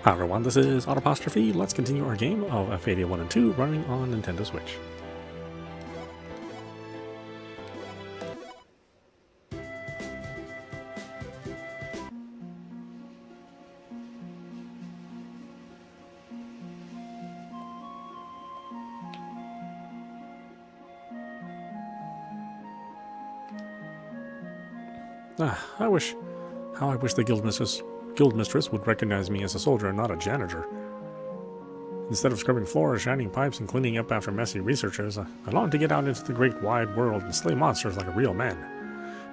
Hi everyone, this is audap. Let's continue our game of Alphadia 1 and 2 running on Nintendo Switch. How I wish the guildmistress would recognize me as a soldier and not a janitor. Instead of scrubbing floors, shining pipes, and cleaning up after messy researchers, I long to get out into the great wide world and slay monsters like a real man.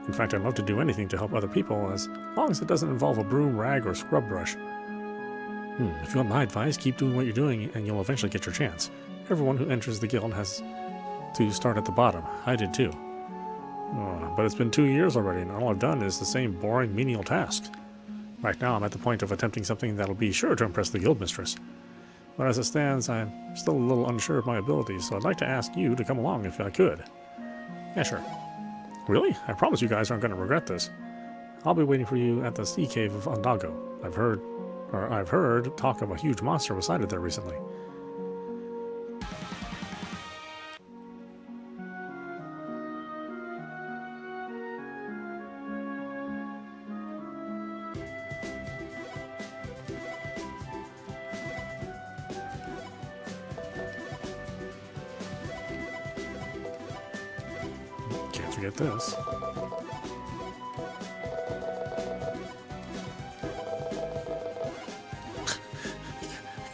In fact, I'd love to do anything to help other people, as long as it doesn't involve a broom, rag, or scrub brush. If you want my advice, keep doing what you're doing and you'll eventually get your chance. Everyone who enters the guild has to start at the bottom. I did too. But it's been 2 years already, and all I've done is the same boring, menial tasks. Right now, I'm at the point of attempting something that'll be sure to impress the guildmistress. But as it stands, I'm still a little unsure of my abilities, so I'd like to ask you to come along if I could. Yeah, sure. Really? I promise you guys aren't going to regret this. I'll be waiting for you at the sea cave of Ondago. I've heard talk of a huge monster was sighted there recently. Can't forget this.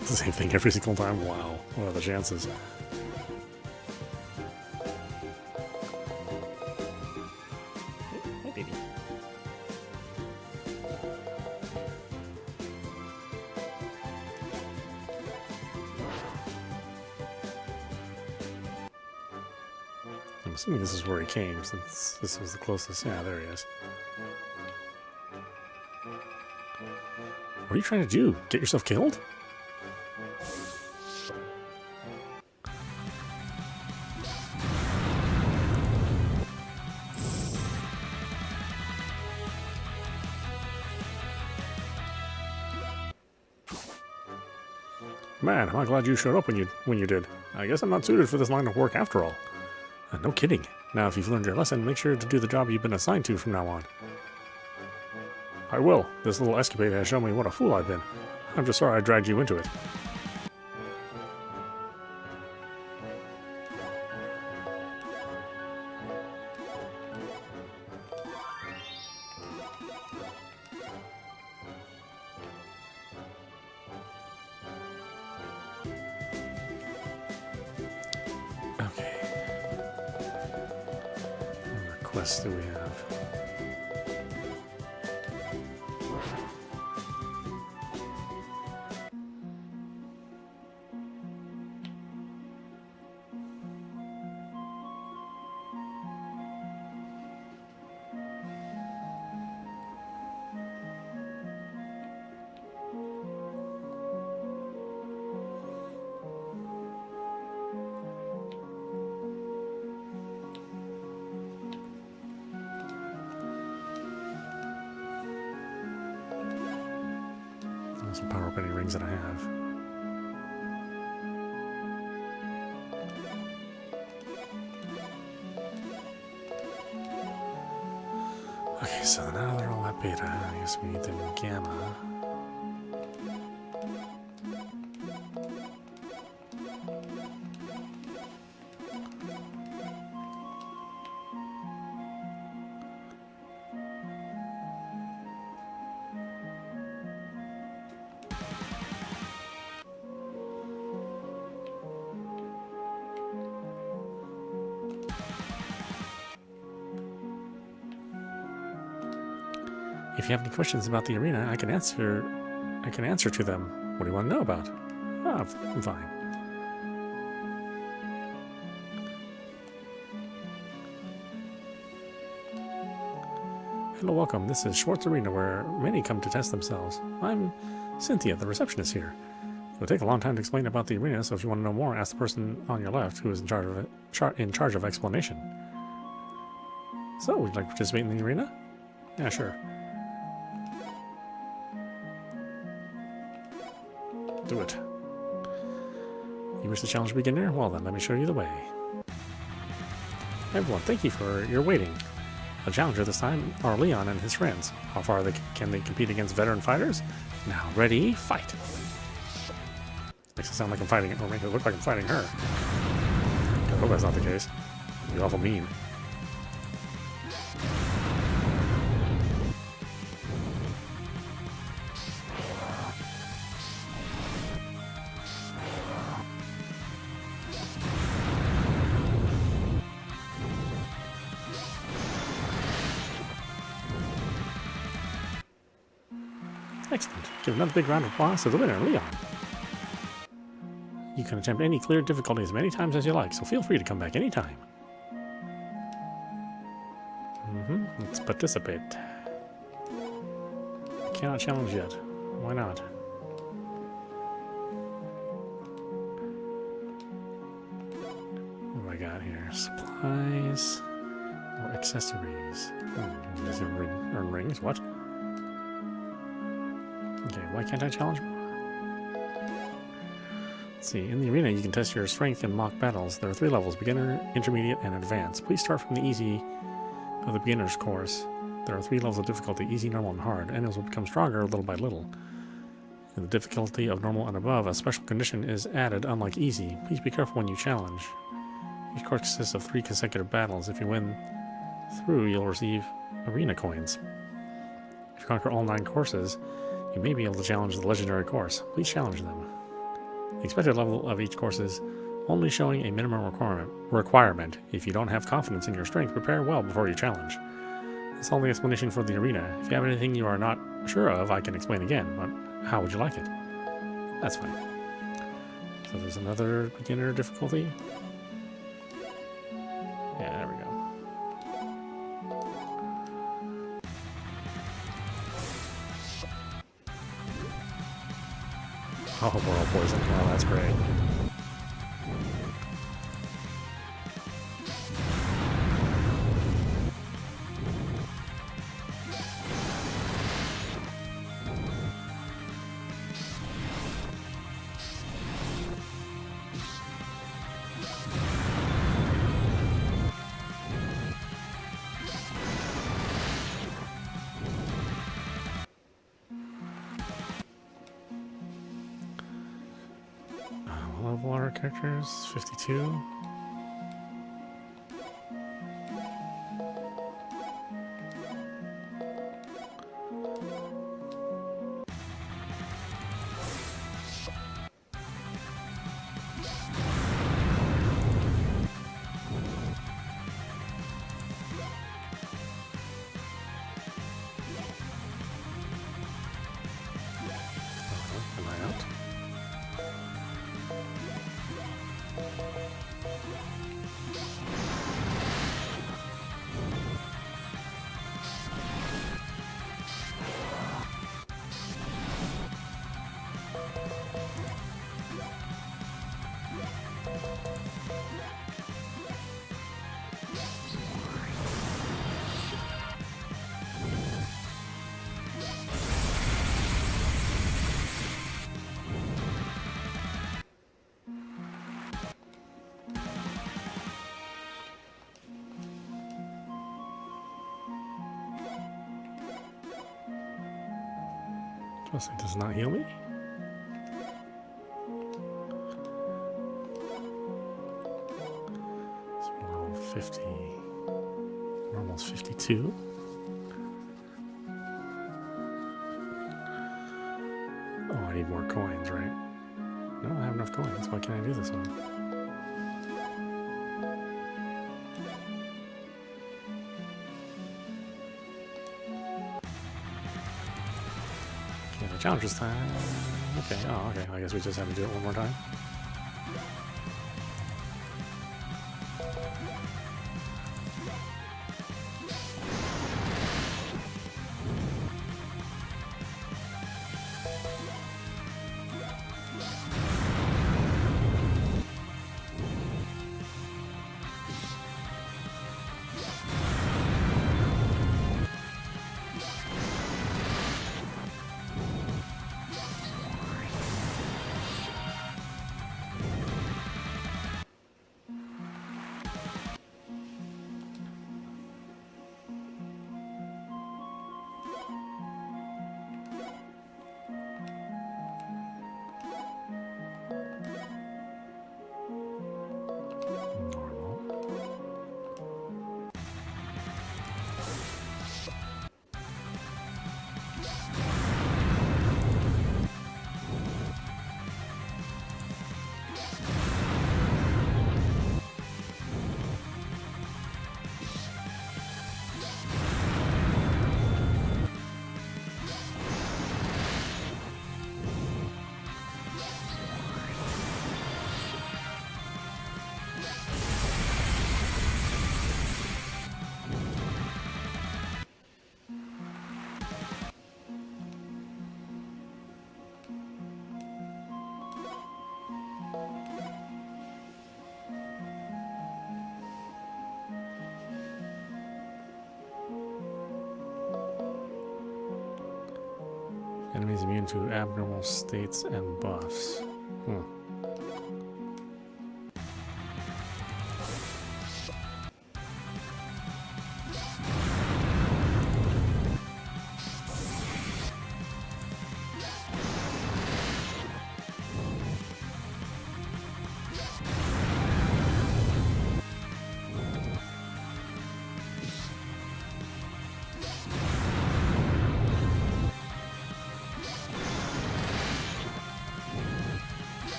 The same thing every single time. Wow, what are the chances? Hey, baby. I'm assuming this is where he came, since this was the closest. Yeah, there he is. What are you trying to do? Get yourself killed? Man, am I glad you showed up when you did. I guess I'm not suited for this line of work after all. No kidding. Now, if you've learned your lesson, make sure to do the job you've been assigned to from now on. I will. This little escapade has shown me what a fool I've been. I'm just sorry I dragged you into it. Okay. What quests do we have? Some power up any rings that I have. Okay, so now they're all at beta. I guess we need them in gamma. If you have any questions about the arena, I can answer to them. What do you want to know about? Ah, I'm fine. Hello, welcome. This is Schwartz Arena, where many come to test themselves. I'm Cynthia, the receptionist here. It'll take a long time to explain about the arena, so if you want to know more, ask the person on your left who is in charge of explanation. So, would you like to participate in the arena? Yeah, sure. do it. You wish to challenge a beginner? Well then, let me show you the way. Everyone, thank you for your waiting. The challenger this time are Leon and his friends. How far can they compete against veteran fighters? Now, ready, fight! Makes it sound like I'm fighting it, or make it look like I'm fighting her. I hope that's not the case. It'd be awful mean. Excellent. Give another big round of applause to the winner, Leon. You can attempt any clear difficulty as many times as you like, so feel free to come back anytime. Let's participate. I cannot challenge yet. Why not? What do I got here? Supplies or accessories? These are earn rings. What? Okay, why can't I challenge more? Let's see, in the arena you can test your strength in mock battles. There are 3 levels, beginner, intermediate, and advanced. Please start from the easy of the beginner's course. There are 3 levels of difficulty, easy, normal, and hard. Enemies will become stronger little by little. In the difficulty of normal and above, a special condition is added, unlike easy. Please be careful when you challenge. Each course consists of 3 consecutive battles. If you win through, you'll receive arena coins. If you conquer all 9 courses, you may be able to challenge the legendary course. Please challenge them. The expected level of each course is only showing a minimum requirement. If you don't have confidence in your strength, prepare well before you challenge. That's all the explanation for the arena. If you have anything you are not sure of, I can explain again, but how would you like it? That's fine. So there's another beginner difficulty. Yeah, there we go. Oh, world poison. Oh, that's great. Level our characters, 52. Am I out? Plus it does not heal me. So we're level 50. We're almost 52. Oh, I need more coins, right? No, I have enough coins. Why can't I do this one? Challenge this time. Okay, oh, okay. I guess we just have to do it one more time. Enemies immune to abnormal states and buffs.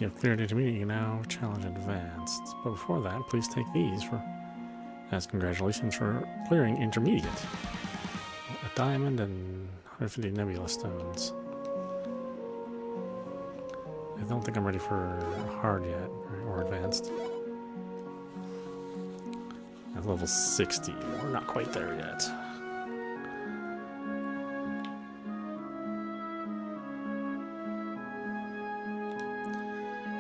You have cleared intermediate, you can now challenge advanced. But before that, please take these as congratulations for clearing intermediate. A diamond and 150 nebula stones. I don't think I'm ready for hard yet, or advanced. At level 60, we're not quite there yet.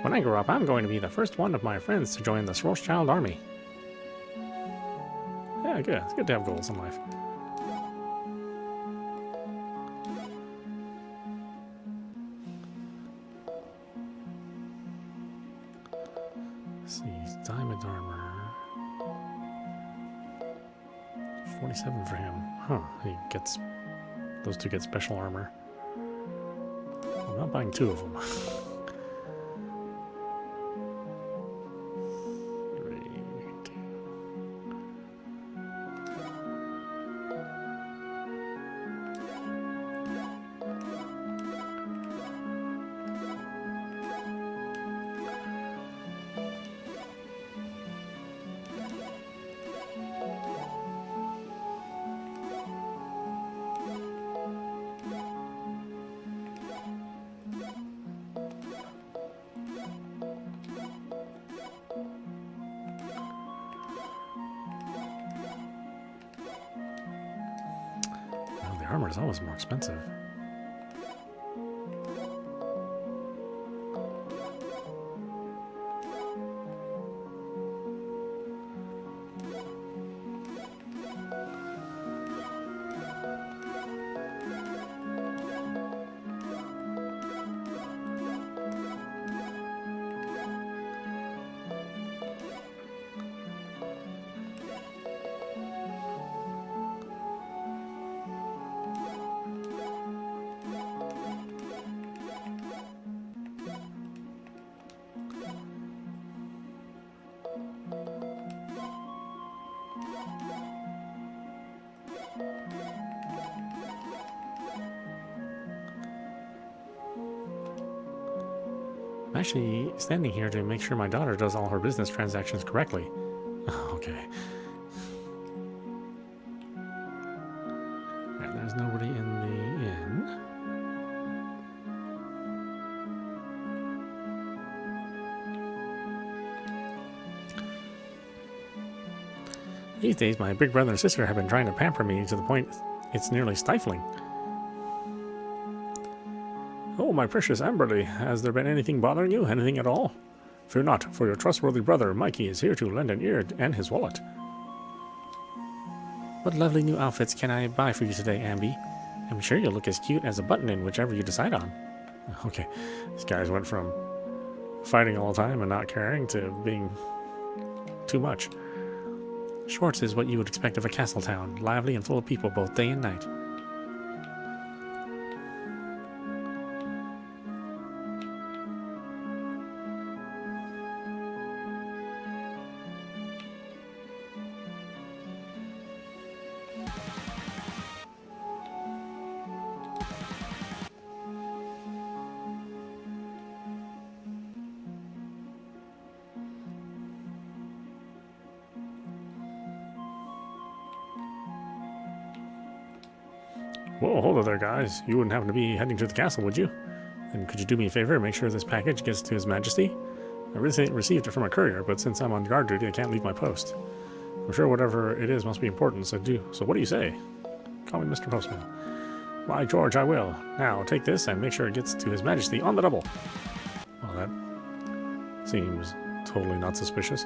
When I grow up, I'm going to be the first one of my friends to join the Rothschild army. Yeah, good. It's good to have goals in life. Let's see, diamond armor. 47 for him. Huh, those two get special armor. I'm not buying two of them. Armor is always more expensive. I'm actually standing here to make sure my daughter does all her business transactions correctly. Okay. Alright, there's nobody in the inn. These days, my big brother and sister have been trying to pamper me to the point it's nearly stifling. Oh, my precious Amberly, has there been anything bothering you? Anything at all? Fear not, for your trustworthy brother, Mikey, is here to lend an ear and his wallet. What lovely new outfits can I buy for you today, Amby? I'm sure you'll look as cute as a button in whichever you decide on. Okay, these guys went from fighting all the time and not caring to being too much. Schwartz is what you would expect of a castle town, lively and full of people both day and night. Whoa, hold it there, guys. You wouldn't happen to be heading to the castle, would you? Then could you do me a favor and make sure this package gets to His Majesty? I received it from a courier, but since I'm on guard duty, I can't leave my post. I'm sure whatever it is must be important, so what do you say? Call me Mr. Postman. By George, I will. Now, take this and make sure it gets to His Majesty on the double. Well, that seems Totally not suspicious.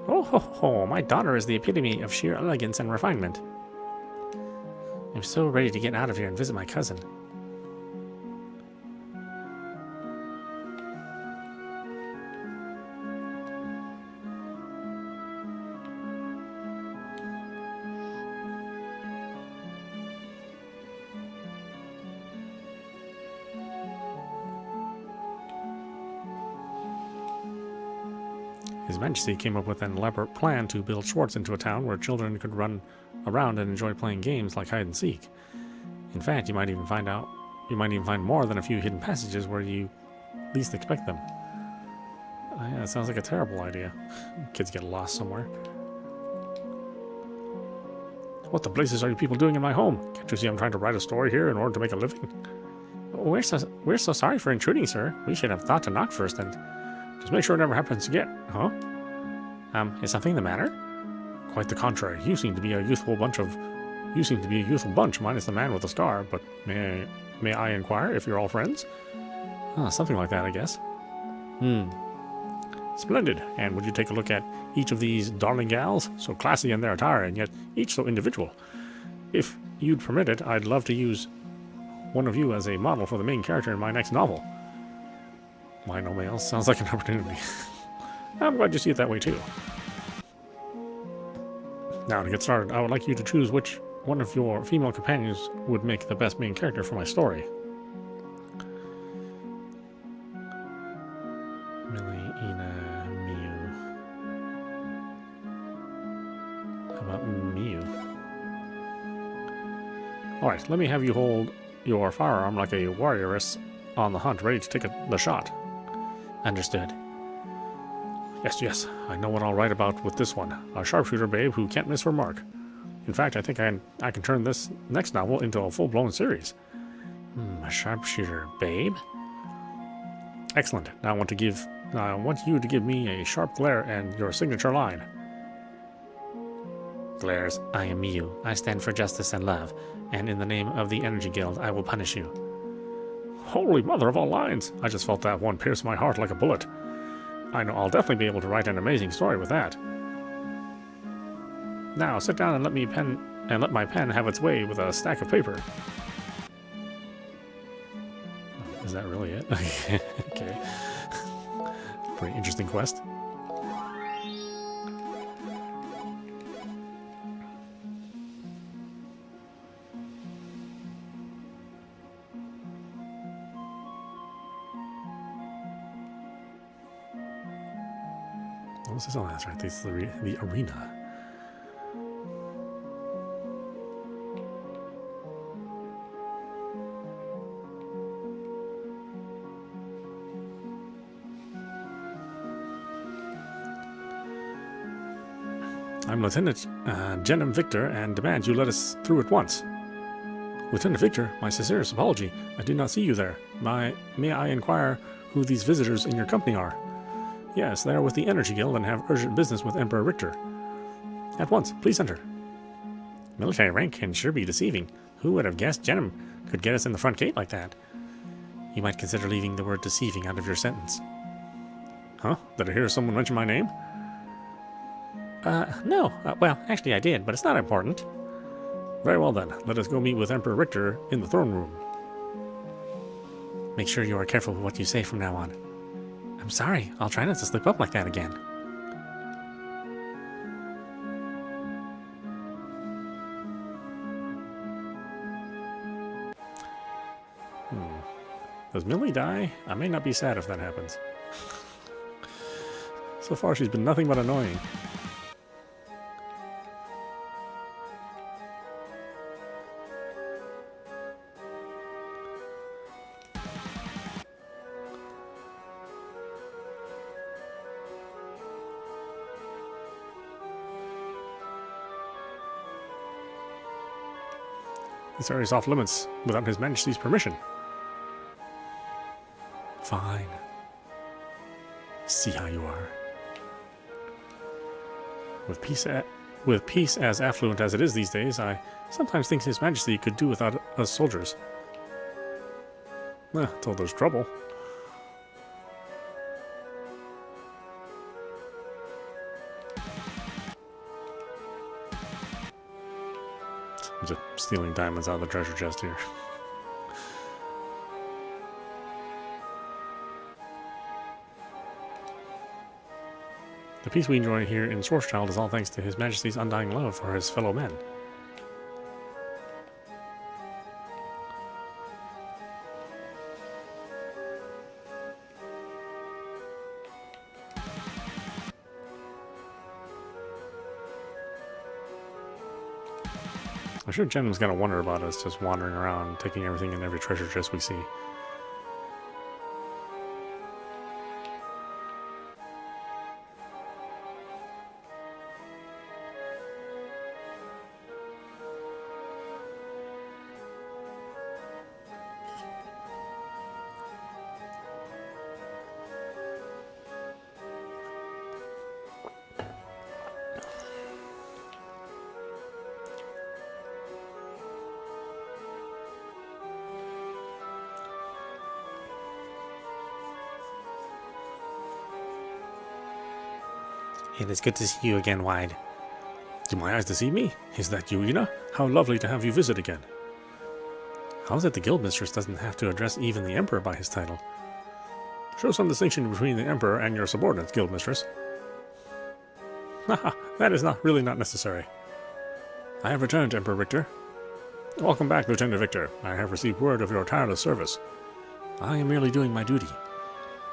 Oh ho ho, my daughter is the epitome of sheer elegance and refinement. I'm so ready to get out of here and visit my cousin. His Majesty came up with an elaborate plan to build Schwartz into a town where children could run around and enjoy playing games like hide and seek. In fact, you might even find more than a few hidden passages where you least expect them. Yeah, it sounds like a terrible idea. Kids get lost somewhere. What the blazes are you people doing in my home? Can't you see I'm trying to write a story here in order to make a living? We're so sorry for intruding, sir. We should have thought to knock first and just make sure it never happens again. Huh? Is something the matter? Quite the contrary. You seem to be a youthful bunch, minus the man with the star. But may I inquire if you're all friends? Something like that, I guess. Splendid. And would you take a look at each of these darling gals? So classy in their attire, and yet each so individual. If you'd permit it, I'd love to use one of you as a model for the main character in my next novel. Why no mail? Sounds like an opportunity. I'm glad you see it that way too. Now to get started, I would like you to choose which one of your female companions would make the best main character for my story. Millie, Ina, Miu. How about Miu? Alright, let me have you hold your firearm like a warrioress on the hunt, ready to take the shot. Understood. Yes, I know what I'll write about with this one. A sharpshooter babe who can't miss her mark. In fact, I think I can turn this next novel into a full-blown series. A sharpshooter babe? Excellent. Now I want you to give me a sharp glare and your signature line. Glares, I am Miu. I stand for justice and love, and in the name of the Energy Guild, I will punish you. Holy mother of all lines! I just felt that one pierce my heart like a bullet. I know I'll definitely be able to write an amazing story with that. Now sit down and let my pen have its way with a stack of paper. Is that really it? Okay. Pretty interesting quest. What's this? Oh, that's right. This is the arena. I'm Lieutenant Jenem Victor and demand you let us through at once. Lieutenant Victor, my sincerest apology. I did not see you there. May I inquire who these visitors in your company are? Yes, they are with the Energy Guild and have urgent business with Emperor Richter. At once, please enter. Military rank can sure be deceiving. Who would have guessed Jenem could get us in the front gate like that? You might consider leaving the word deceiving out of your sentence. Huh? Did I hear someone mention my name? No. Well, actually I did, but it's not important. Very well then. Let us go meet with Emperor Richter in the throne room. Make sure you are careful with what you say from now on. I'm sorry. I'll try not to slip up like that again. Does Millie die? I may not be sad if that happens. So far she's been nothing but annoying. This area is off limits without His Majesty's permission. Fine. See how you are. With peace as affluent as it is these days, I sometimes think His Majesty could do without us soldiers. Till there's trouble. I'm just stealing diamonds out of the treasure chest here. The peace we enjoy here in Schwarzschild is all thanks to His Majesty's undying love for his fellow men. I'm sure Jen's gonna wonder about us just wandering around, taking everything in every treasure chest we see. It is good to see you again, Wide. Do my eyes deceive me? Is that you, Ina? How lovely to have you visit again. How is it the Guildmistress doesn't have to address even the Emperor by his title? Show some distinction between the Emperor and your subordinates, Guildmistress. Haha, that is really not necessary. I have returned, Emperor Victor. Welcome back, Lieutenant Victor. I have received word of your tireless service. I am merely doing my duty.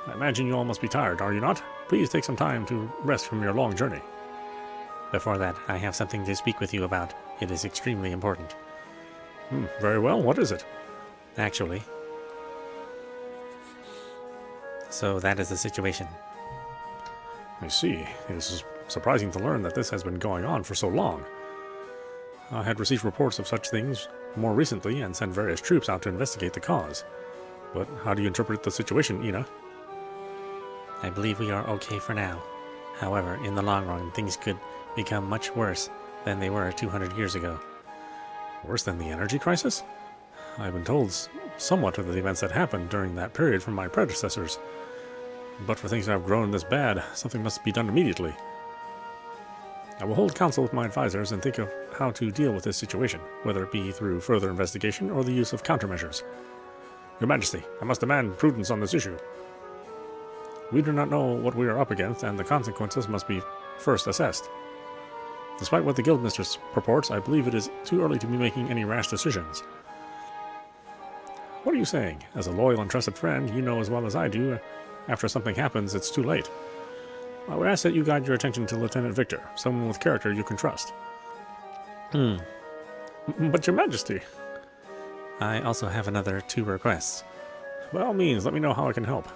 I imagine you all must be tired, are you not? Please take some time to rest from your long journey. Before that, I have something to speak with you about. It is extremely important. Very well. What is it? Actually. So that is the situation. I see. It is surprising to learn that this has been going on for so long. I had received reports of such things more recently and sent various troops out to investigate the cause. But how do you interpret the situation, Ina? I believe we are okay for now. However, in the long run, things could become much worse than they were 200 years ago. Worse than the energy crisis? I've been told somewhat of the events that happened during that period from my predecessors. But for things to have grown this bad, something must be done immediately. I will hold counsel with my advisors and think of how to deal with this situation, whether it be through further investigation or the use of countermeasures. Your Majesty, I must demand prudence on this issue. We do not know what we are up against, and the consequences must be first assessed. Despite what the Guildmistress purports, I believe it is too early to be making any rash decisions. What are you saying? As a loyal and trusted friend, you know as well as I do, after something happens, it's too late. I would ask that you guide your attention to Lieutenant Victor, someone with character you can trust. But Your Majesty... I also have another 2 requests. By all means, let me know how I can help.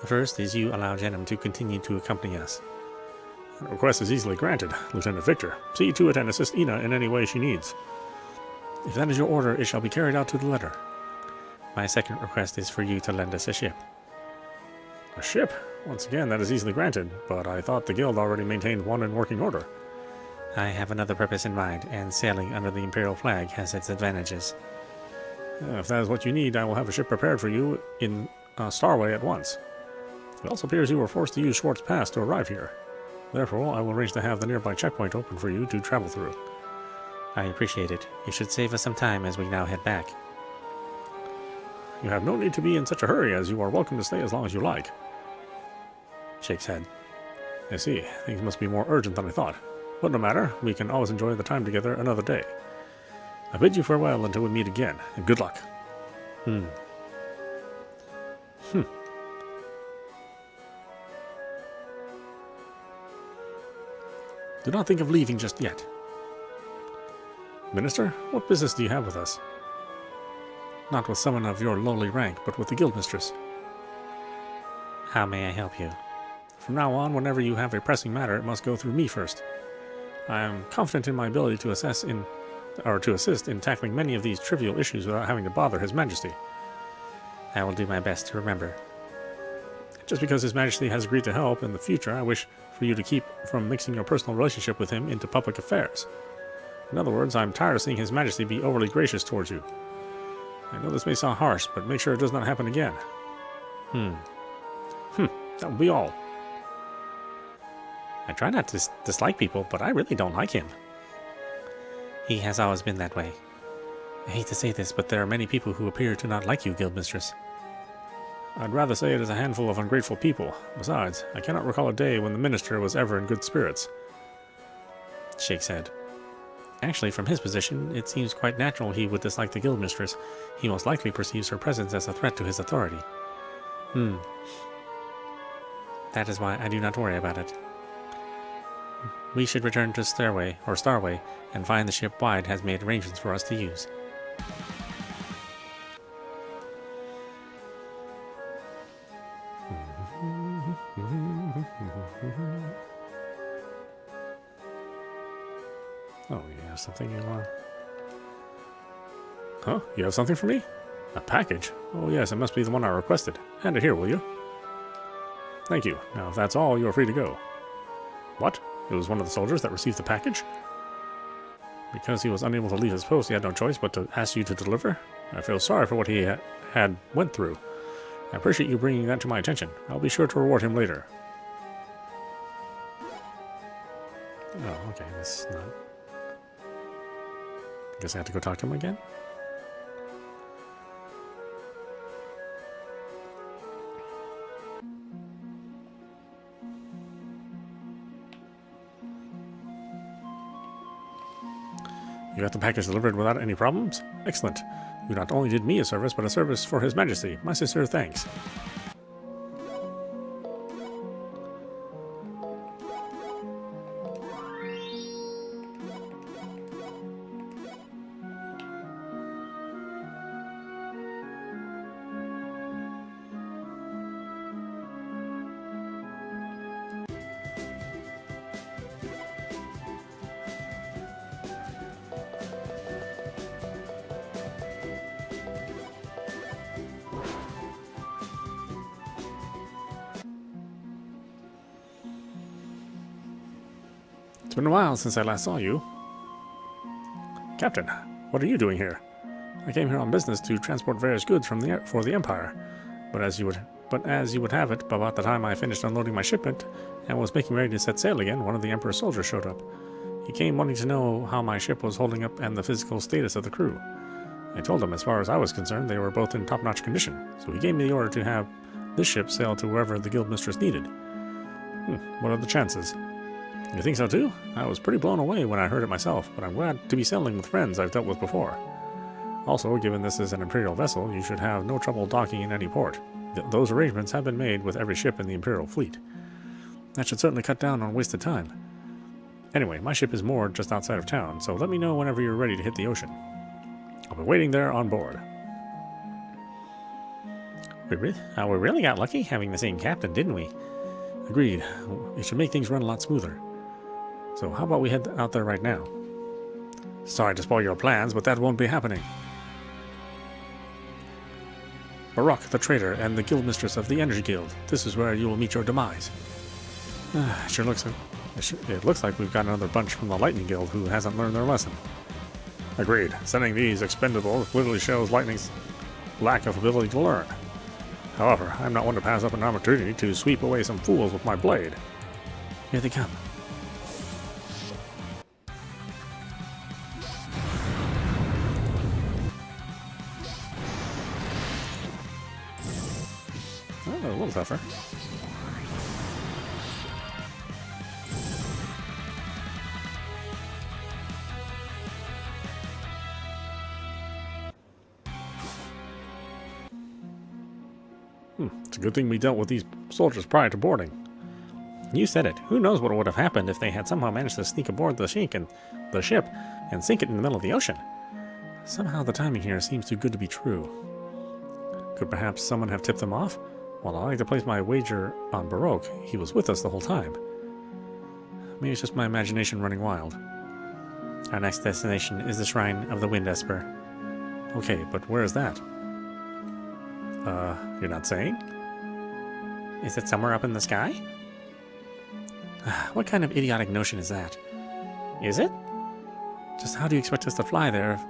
The first is you allow Jenim to continue to accompany us. That request is easily granted, Lieutenant Victor. See to it and assist Ina in any way she needs. If that is your order, it shall be carried out to the letter. My second request is for you to lend us a ship. A ship? Once again, that is easily granted, but I thought the Guild already maintained one in working order. I have another purpose in mind, and sailing under the Imperial flag has its advantages. If that is what you need, I will have a ship prepared for you in Starway at once. It also appears you were forced to use Schwartz Pass to arrive here. Therefore, I will arrange to have the nearby checkpoint open for you to travel through. I appreciate it. You should save us some time as we now head back. You have no need to be in such a hurry, as you are welcome to stay as long as you like. Shakes head. I see. Things must be more urgent than I thought. But no matter, we can always enjoy the time together another day. I bid you farewell until we meet again, and good luck. Do not think of leaving just yet. Minister, what business do you have with us? Not with someone of your lowly rank, but with the Guildmistress. How may I help you? From now on, whenever you have a pressing matter, it must go through me first. I am confident in my ability to assist in to assist in tackling many of these trivial issues without having to bother His Majesty. I will do my best to remember. Just because His Majesty has agreed to help in the future, I wish for you to keep from mixing your personal relationship with him into public affairs. In other words, I'm tired of seeing His Majesty be overly gracious towards you. I know this may sound harsh, but make sure it does not happen again. That will be all. I try not to dislike people, but I really don't like him. He has always been that way. I hate to say this, but there are many people who appear to not like you, Guildmistress. I'd rather say it is a handful of ungrateful people. Besides, I cannot recall a day when the minister was ever in good spirits. Shakes head. Actually, from his position, it seems quite natural he would dislike the Guildmistress. He most likely perceives her presence as a threat to his authority. That is why I do not worry about it. We should return to Starway, and find the ship Wide has made arrangements for us to use. Oh, you have something you want? Huh? You have something for me? A package? Oh yes, it must be the one I requested. Hand it here, will you? Thank you. Now, if that's all, you are free to go. What? It was one of the soldiers that received the package? Because he was unable to leave his post, he had no choice but to ask you to deliver? I feel sorry for what he had went through. I appreciate you bringing that to my attention. I'll be sure to reward him later. Oh, okay, that's not... Guess I have to go talk to him again? You got the package delivered without any problems? Excellent. You not only did me a service, but a service for His Majesty. My sincere thanks. It's been a while since I last saw you. Captain, what are you doing here? I came here on business to transport various goods for the Empire, but as you would have it, about the time I finished unloading my shipment and was making ready to set sail again, one of the Emperor's soldiers showed up. He came wanting to know how my ship was holding up and the physical status of the crew. I told him, as far as I was concerned, they were both in top-notch condition, so he gave me the order to have this ship sail to wherever the Guildmistress needed. What are the chances? You think so too? I was pretty blown away when I heard it myself, but I'm glad to be sailing with friends I've dealt with before. Also, given this is an Imperial vessel, you should have no trouble docking in any port. Those arrangements have been made with every ship in the Imperial fleet. That should certainly cut down on wasted time. Anyway, my ship is moored just outside of town, so let me know whenever you're ready to hit the ocean. I'll be waiting there on board. We really got lucky having the same captain, didn't we? Agreed. It should make things run a lot smoother. So how about we head out there right now? Sorry to spoil your plans, but that won't be happening. Barak the traitor and the Guildmistress of the Energy Guild. This is where you will meet your demise. It looks like we've got another bunch from the Lightning Guild who hasn't learned their lesson. Agreed. Sending these expendables literally shows Lightning's lack of ability to learn. However, I'm not one to pass up an opportunity to sweep away some fools with my blade. Here they come. Oh, a little tougher. It's a good thing we dealt with these soldiers prior to boarding. You said it. Who knows what would have happened if they had somehow managed to sneak aboard the ship and sink it in the middle of the ocean? Somehow the timing here seems too good to be true. Could perhaps someone have tipped them off? Well, I like to place my wager on Baroque. He was with us the whole time. Maybe it's just my imagination running wild. Our next destination is the Shrine of the Wind Esper. Okay, but where is that? You're not saying? Is it somewhere up in the sky? What kind of idiotic notion is that? Is it? Just how do you expect us to fly there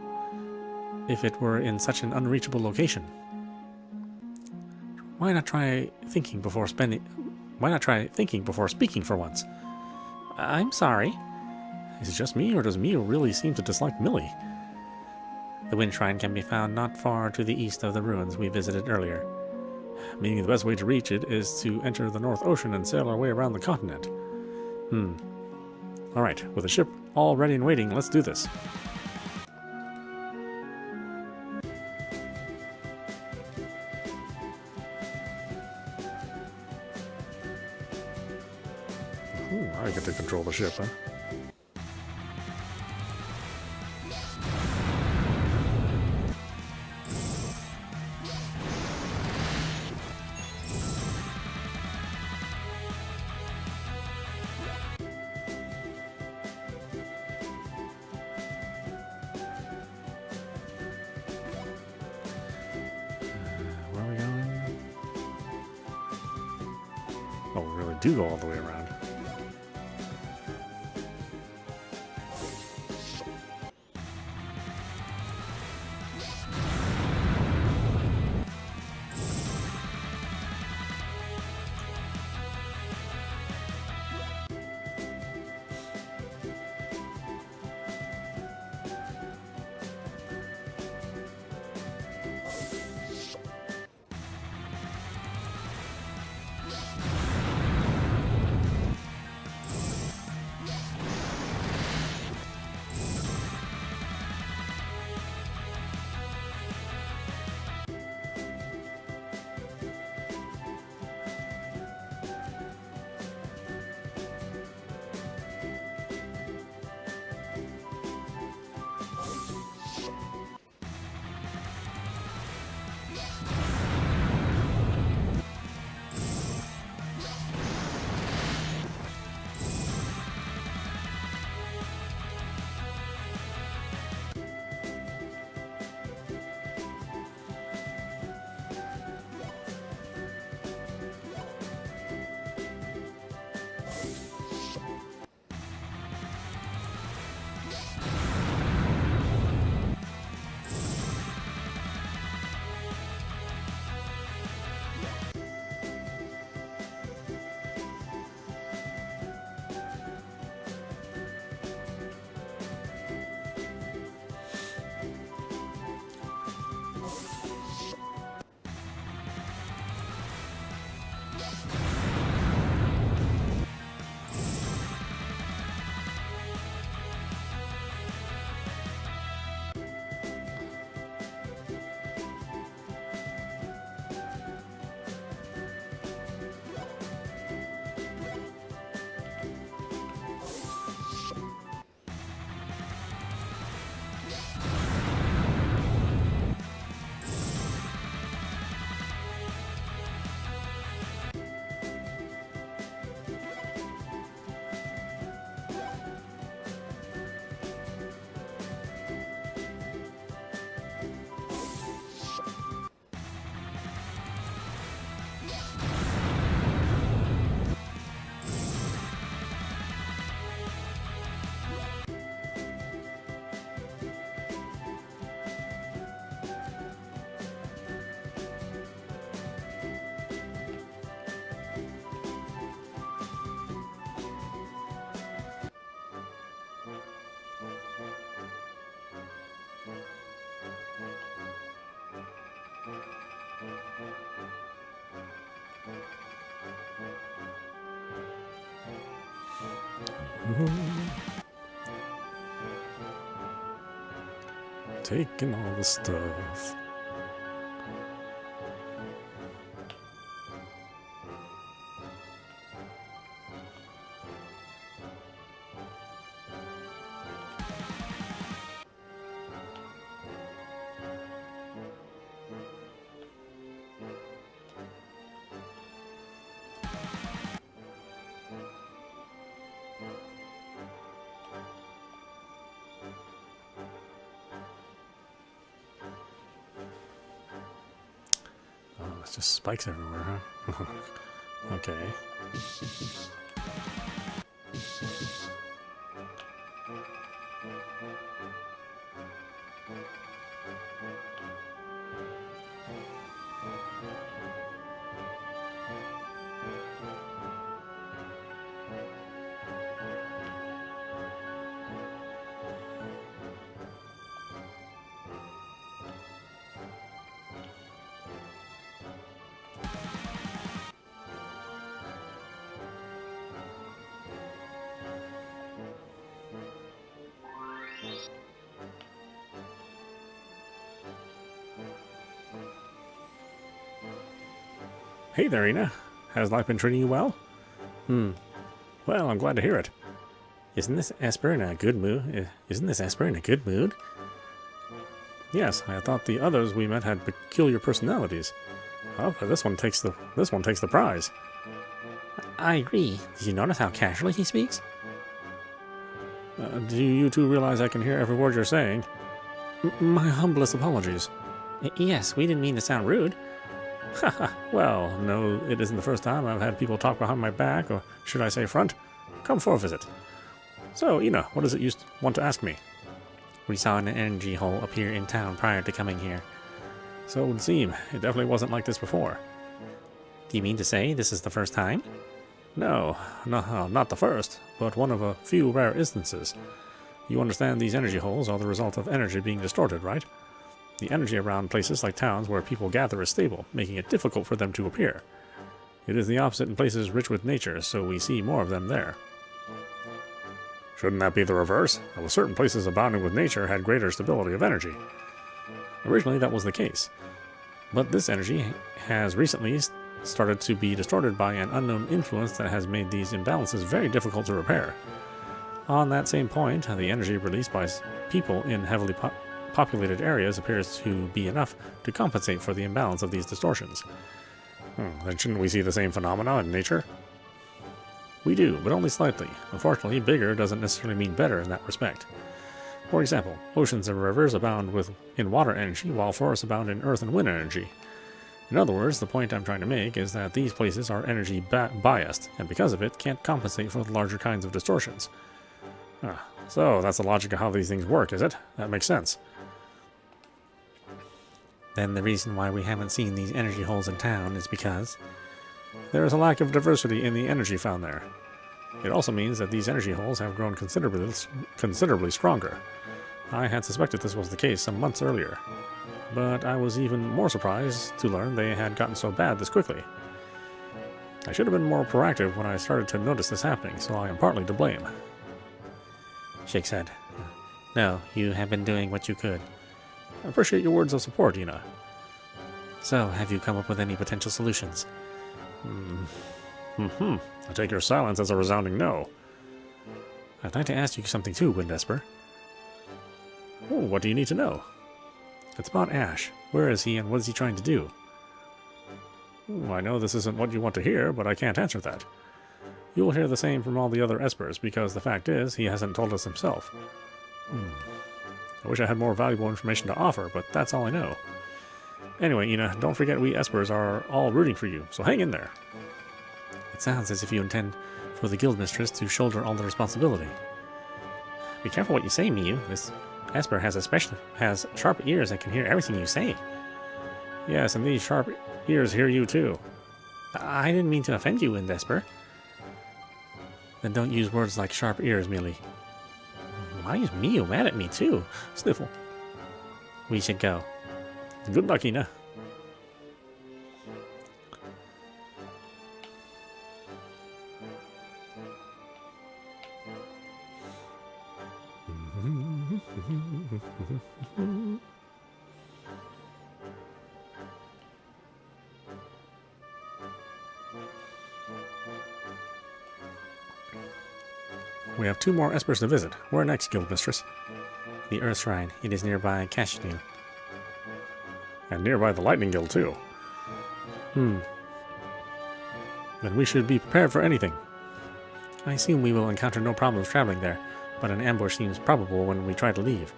if it were in such an unreachable location? Why not try thinking before speaking for once? I'm sorry. Is it just me, or does Mio really seem to dislike Millie? The Wind Shrine can be found not far to the east of the ruins we visited earlier. Meaning the best way to reach it is to enter the North Ocean and sail our way around the continent. Alright, with the ship all ready and waiting, let's do this. I get to control the ship, huh? Where are we going? Oh, we really do go all the way around. Taking all the stuff. It's just spikes everywhere, huh? Okay. Hey there, Ina. Has life been treating you well? Well, I'm glad to hear it. Isn't this Esper in a good mood? Isn't this Esper in a good mood? Yes, I thought the others we met had peculiar personalities. However, this one takes the prize. I agree. Did you notice how casually he speaks? Do you two realize I can hear every word you're saying? My humblest apologies. Yes, we didn't mean to sound rude. Haha, well, no, it isn't the first time I've had people talk behind my back, or should I say front. Come for a visit. So, Ina, what is it you want to ask me? We saw an energy hole appear in town prior to coming here. So it would seem. It definitely wasn't like this before. Do you mean to say this is the first time? No, not the first, but one of a few rare instances. You understand these energy holes are the result of energy being distorted, right? The energy around places like towns where people gather is stable, making it difficult for them to appear. It is the opposite in places rich with nature, so we see more of them there. Shouldn't that be the reverse? Well, certain places abounding with nature had greater stability of energy. Originally, that was the case. But this energy has recently started to be distorted by an unknown influence that has made these imbalances very difficult to repair. On that same point, the energy released by people in heavily populated areas appears to be enough to compensate for the imbalance of these distortions. Then shouldn't we see the same phenomena in nature? We do, but only slightly. Unfortunately, bigger doesn't necessarily mean better in that respect. For example, oceans and rivers abound in water energy, while forests abound in earth and wind energy. In other words, the point I'm trying to make is that these places are energy biased, and because of it, can't compensate for the larger kinds of distortions. So that's the logic of how these things work, is it? That makes sense. Then the reason why we haven't seen these energy holes in town is because there is a lack of diversity in the energy found there. It also means that these energy holes have grown considerably stronger. I had suspected this was the case some months earlier, but I was even more surprised to learn they had gotten so bad this quickly. I should have been more proactive when I started to notice this happening, so I am partly to blame. Shake said, "No, you have been doing what you could." I appreciate your words of support, Ina. So, have you come up with any potential solutions? I take your silence as a resounding no. I'd like to ask you something too, Wind Esper. Oh, what do you need to know? It's about Ash. Where is he and what is he trying to do? I know this isn't what you want to hear, but I can't answer that. You will hear the same from all the other Espers, because the fact is, he hasn't told us himself. I wish I had more valuable information to offer, but that's all I know. Anyway, Ina, don't forget we Espers are all rooting for you, so hang in there. It sounds as if you intend for the guild mistress to shoulder all the responsibility. Be careful what you say, Miyu. This Esper has sharp ears that can hear everything you say. Yes, and these sharp ears hear you too. I didn't mean to offend you, Wind Esper. Then don't use words like sharp ears, Millie. Why is Miyu mad at me too? Sniffle. We should go. Good luck, Ina. We have 2 more Espers to visit. Where next, Guild Mistress? The Earth Shrine. It is nearby Kashinu. And nearby the Lightning Guild, too. Then we should be prepared for anything. I assume we will encounter no problems traveling there, but an ambush seems probable when we try to leave.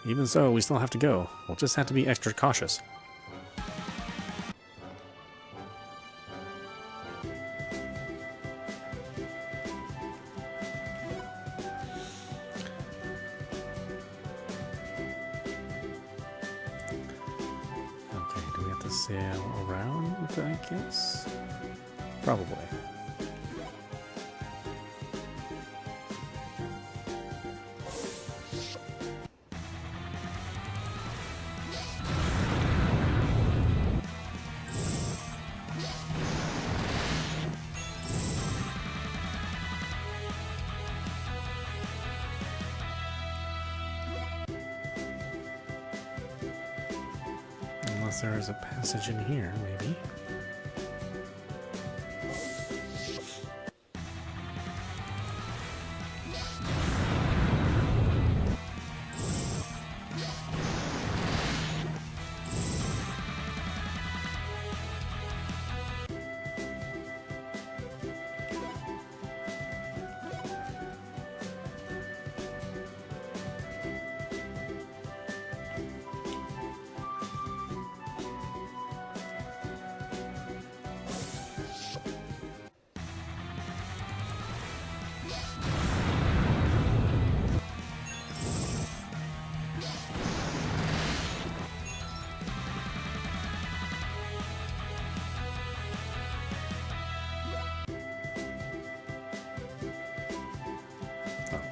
Even so, we still have to go. We'll just have to be extra cautious. sail around, I guess? Probably. Unless there is a passage in here, maybe.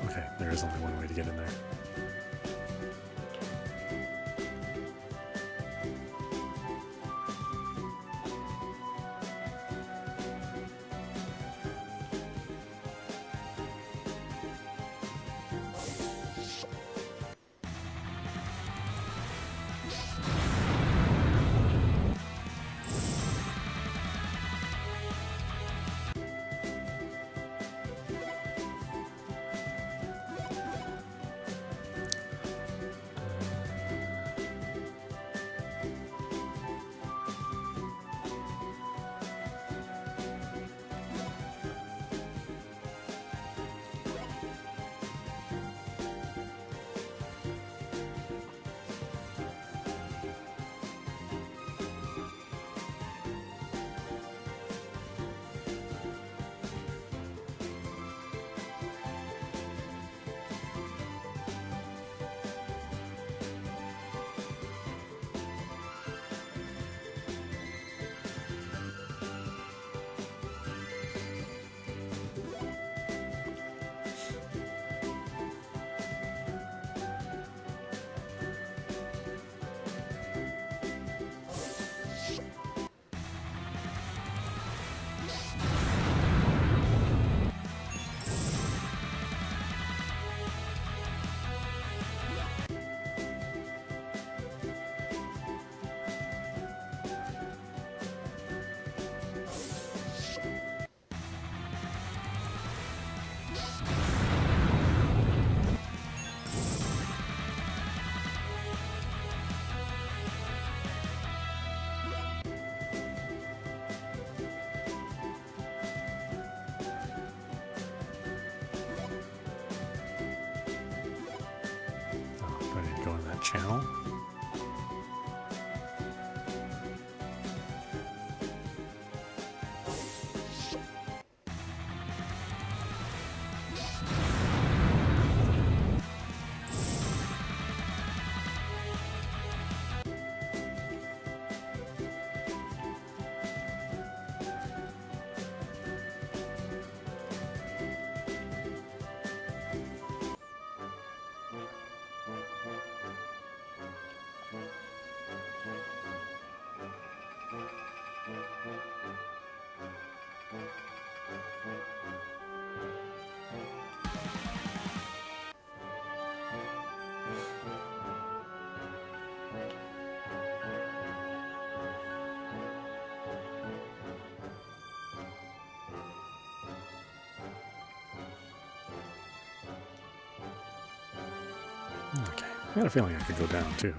Okay, there is only one way to get in there. Channel. Okay, I had a feeling I could go down too.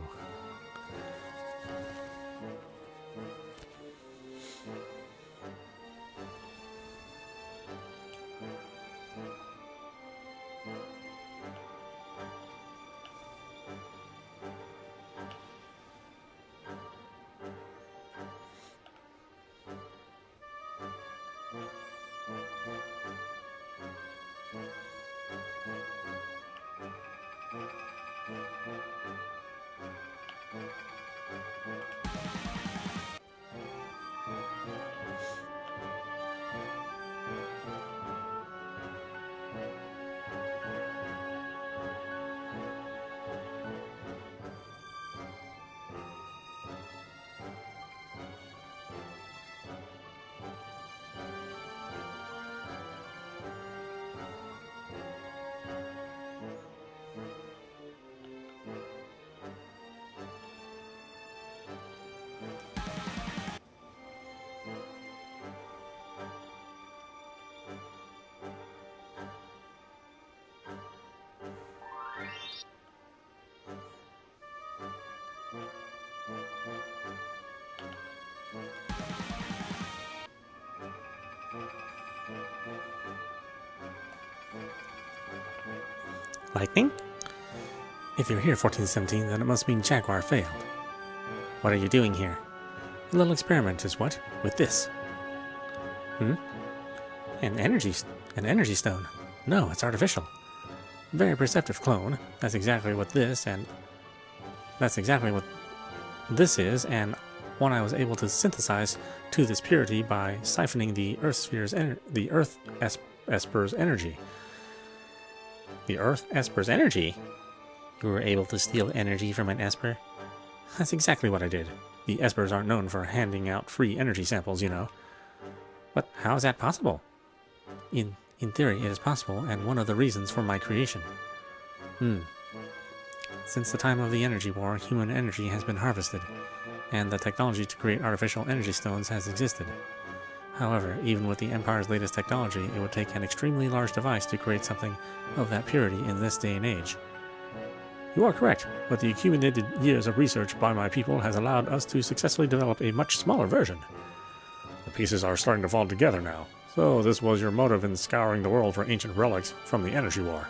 Lightning? If you're here, 1417, then it must mean Jaguar failed. What are you doing here? A little experiment is what? With this. An energy stone. No, it's artificial. Very perceptive clone. That's exactly what this is, and one I was able to synthesize to this purity by siphoning the Earth Esper's energy. The Earth Esper's energy? You were able to steal energy from an Esper? That's exactly what I did. The Espers aren't known for handing out free energy samples, you know. But how is that possible? In theory, it is possible, and one of the reasons for my creation. Since the time of the Energy War, human energy has been harvested, and the technology to create artificial energy stones has existed. However, even with the Empire's latest technology, it would take an extremely large device to create something of that purity in this day and age. You are correct, but the accumulated years of research by my people has allowed us to successfully develop a much smaller version. The pieces are starting to fall together now. So this was your motive in scouring the world for ancient relics from the Energy War.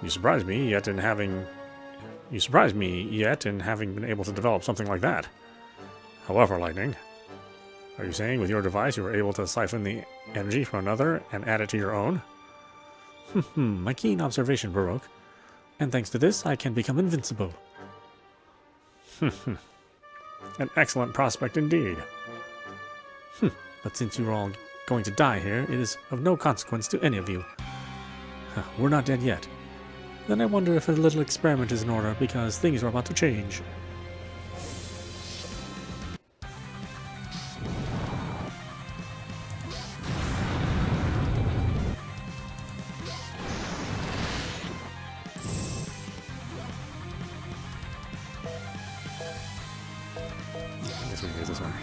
You surprised me yet in having been able to develop something like that. However, Lightning, are you saying with your device you were able to siphon the energy from another and add it to your own? My keen observation, Baroque. And thanks to this, I can become invincible. An excellent prospect indeed. But since you're all going to die here, it is of no consequence to any of you. We're not dead yet. Then I wonder if a little experiment is in order, because things are about to change. I guess we can use this one.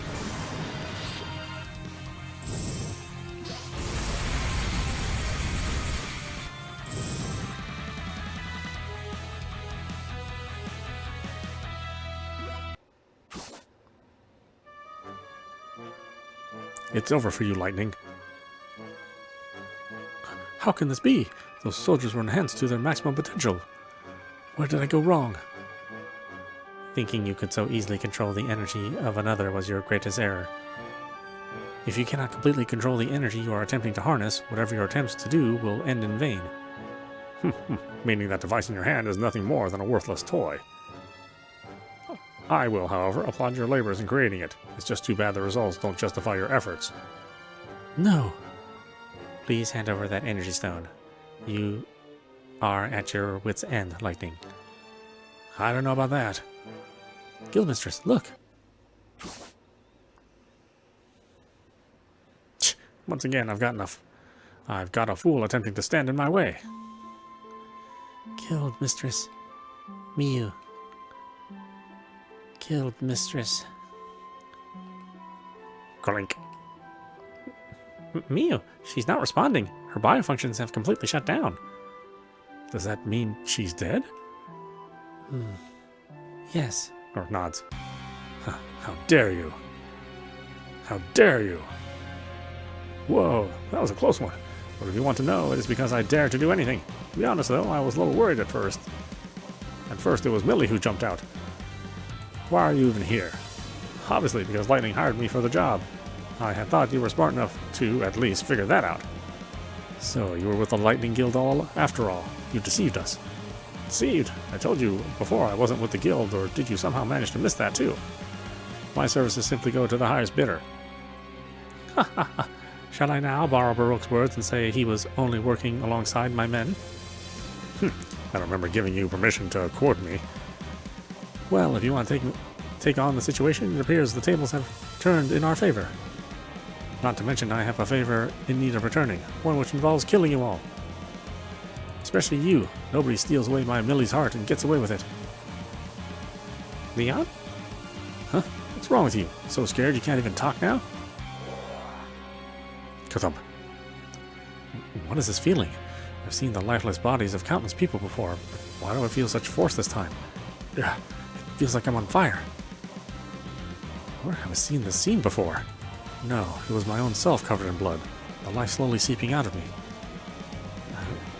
It's over for you, Lightning. How can this be? Those soldiers were enhanced to their maximum potential. Where did I go wrong? Thinking you could so easily control the energy of another was your greatest error. If you cannot completely control the energy you are attempting to harness, whatever your attempts to do will end in vain. Meaning that device in your hand is nothing more than a worthless toy. I will, however, applaud your labors in creating it. It's just too bad the results don't justify your efforts. No. Please hand over that energy stone. You are at your wit's end, Lightning. I don't know about that. Guildmistress, look! Once again, I've got a fool attempting to stand in my way. Guildmistress. Miu. Guildmistress. Clink. Miu, she's not responding. Her biofunctions have completely shut down. Does that mean she's dead? Yes. Or nods. How dare you? How dare you? Whoa, that was a close one. But if you want to know, it is because I dared to do anything. To be honest, though, I was a little worried at first. At first, it was Millie who jumped out. Why are you even here? Obviously, because Lightning hired me for the job. I had thought you were smart enough to, at least, figure that out. So, you were with the Lightning Guild after all. You deceived us. Deceived? I told you before I wasn't with the guild, or did you somehow manage to miss that too? My services simply go to the highest bidder. Ha ha ha. Shall I now borrow Baroque's words and say he was only working alongside my men? I don't remember giving you permission to quote me. Well, if you want to take on the situation, it appears the tables have turned in our favor. Not to mention I have a favor in need of returning, one which involves killing you all. Especially you. Nobody steals away my Millie's heart and gets away with it. Leon? Huh? What's wrong with you? So scared you can't even talk now? Kathump. What is this feeling? I've seen the lifeless bodies of countless people before, but why do I feel such force this time? It feels like I'm on fire. Where have I seen this scene before? No, it was my own self covered in blood. the life slowly seeping out of me.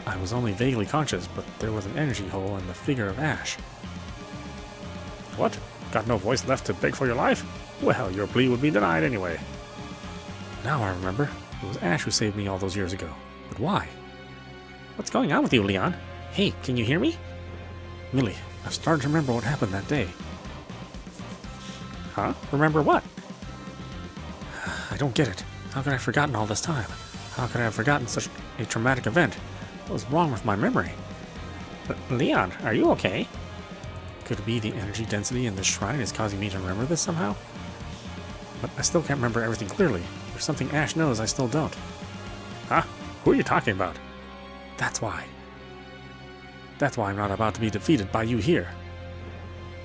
I was only vaguely conscious, but there was an energy hole in the figure of Ash. What? Got no voice left to beg for your life? Well, your plea would be denied anyway. Now I remember. It was Ash who saved me all those years ago. But why? What's going on with you, Leon? Hey, can you hear me? Millie, I've started to remember what happened that day. Huh? Remember what? I don't get it. How could I have forgotten all this time? How could I have forgotten such a traumatic event? What was wrong with my memory? Leon, are you okay? Could it be the energy density in this shrine is causing me to remember this somehow? But I still can't remember everything clearly. There's something Ash knows I still don't. Huh? Who are you talking about? That's why. That's why I'm not about to be defeated by you here.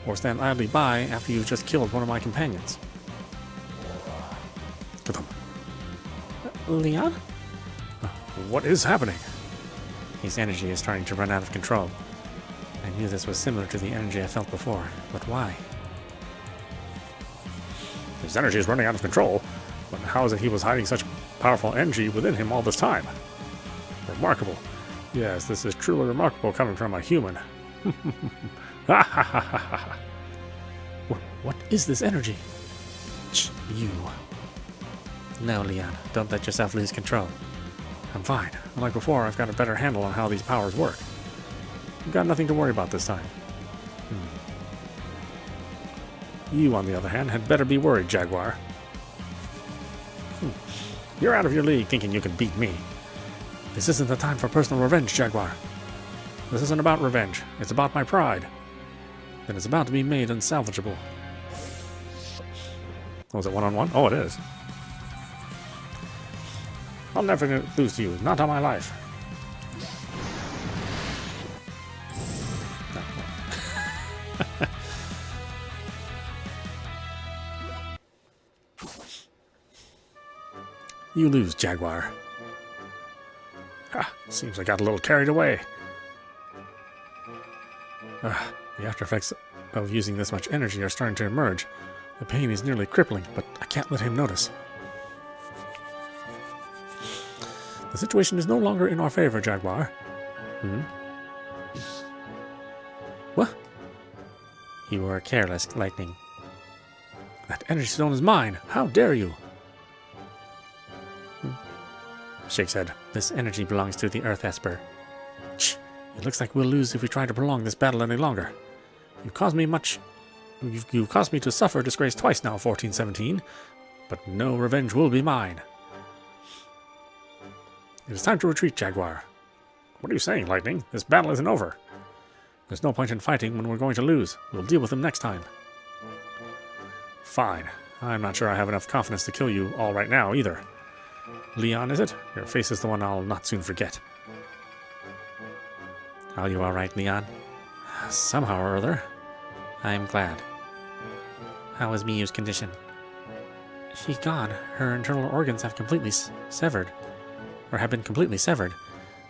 Or stand idly by after you've just killed one of my companions. Leon? What is happening? His energy is starting to run out of control. I knew this was similar to the energy I felt before, but why? His energy is running out of control? But how is it he was hiding such powerful energy within him all this time? Remarkable. Yes, this is truly remarkable coming from a human. What is this energy? You. No, Leon, don't let yourself lose control. I'm fine. Unlike before, I've got a better handle on how these powers work. You've got nothing to worry about this time. You, on the other hand, had better be worried, Jaguar. You're out of your league thinking you can beat me. This isn't the time for personal revenge, Jaguar. This isn't about revenge. It's about my pride. And it's about to be made unsalvageable. Was it one-on-one? Oh, it is. I'll never lose to you. Not on my life. You lose, Jaguar. Seems I got a little carried away. The after effects of using this much energy are starting to emerge. The pain is nearly crippling, but I can't let him notice. The situation is no longer in our favor, Jaguar. What? You were careless, Lightning. That energy stone is mine. How dare you? Shakes head. This energy belongs to the Earth Esper. Shh. It looks like we'll lose if we try to prolong this battle any longer. You've caused me much... You've caused me to suffer disgrace twice now, 1417. But no revenge will be mine. It is time to retreat, Jaguar. What are you saying, Lightning? This battle isn't over. There's no point in fighting when we're going to lose. We'll deal with them next time. Fine. I'm not sure I have enough confidence to kill you all right now, either. Leon, is it? Your face is the one I'll not soon forget. Are you alright, Leon? Somehow or other. I'm glad. How is Miyu's condition? She's gone. Her internal organs have completely severed. Or have been completely severed.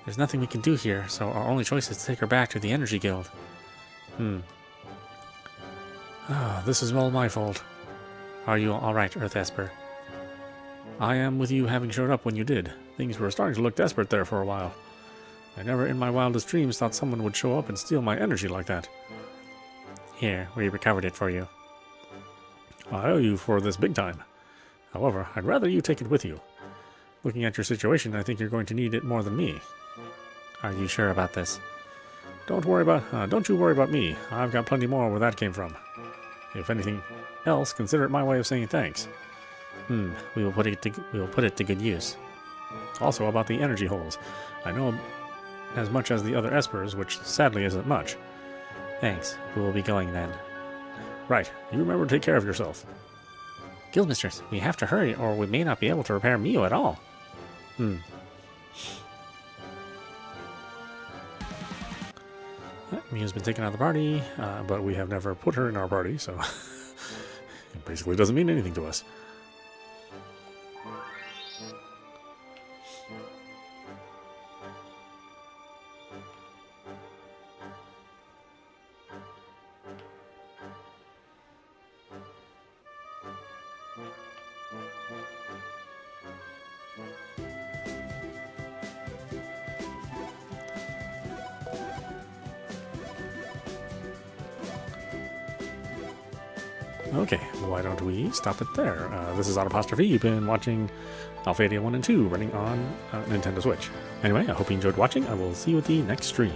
There's nothing we can do here, so our only choice is to take her back to the Energy Guild. This is all my fault. Are you alright, Earth Esper? I am, with you having showed up when you did. Things were starting to look desperate there for a while. I never in my wildest dreams thought someone would show up and steal my energy like that. Here, we recovered it for you. I owe you for this big time. However, I'd rather you take it with you. Looking at your situation, I think you're going to need it more than me. Are you sure about this? Don't you worry about me. I've got plenty more where that came from. If anything else, consider it my way of saying thanks. We will put it to good use. Also about the energy holes. I know as much as the other espers, which sadly isn't much. Thanks. We will be going then. Right. You remember to take care of yourself. Guildmistress, we have to hurry or we may not be able to repair Miyu at all. Miyu's been taken out of the party, but we have never put her in our party, so it basically doesn't mean anything to us. Okay, why don't we stop it there? This is audap. You've been watching Alphadia 1 and 2 running on Nintendo Switch. Anyway, I hope you enjoyed watching. I will see you at the next stream.